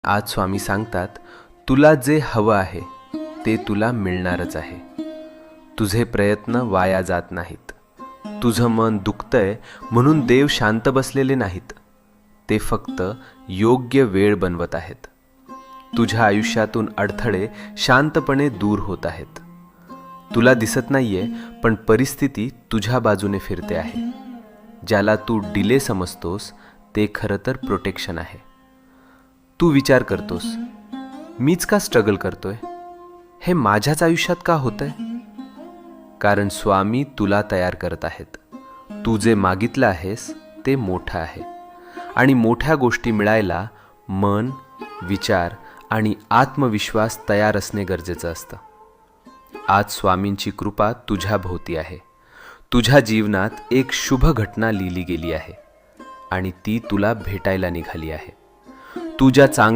आज स्वामी सांगतात, तुला जे हवं आहे ते तुला मिळणारच आहे. तुझे प्रयत्न वाया जात नाहीत. तुझं मन दुखतंय म्हणून देव शांत बसलेले नाहीत. ते फक्त योग्य वेळ बनवत आहेत. तुझ्या आयुष्यातून अडथळे शांतपणे दूर होत आहेत. तुला दिसत नाहीये, पण परिस्थिती तुझ्या बाजूने फिरते आहे. ज्याला तू डिले समजतोस ते खरं तर प्रोटेक्शन आहे. तू विचार करतोस, मीच का स्ट्रगल करतोय, हे माझ्याच आयुष्यात का होतंय? कारण स्वामी तुला तयार करत आहेत. तू जे मागितलं आहेस ते मोठं आहे, आणि मोठ्या गोष्टी मिळायला मन, विचार आणि आत्मविश्वास तयार असणे गरजेचं असतं. आज स्वामींची कृपा तुझ्या भोवती आहे. तुझ्या जीवनात एक शुभ घटना लिहिली गेली आहे, आणि ती तुला भेटायला निघाली आहे. तू ज्या चांगल्या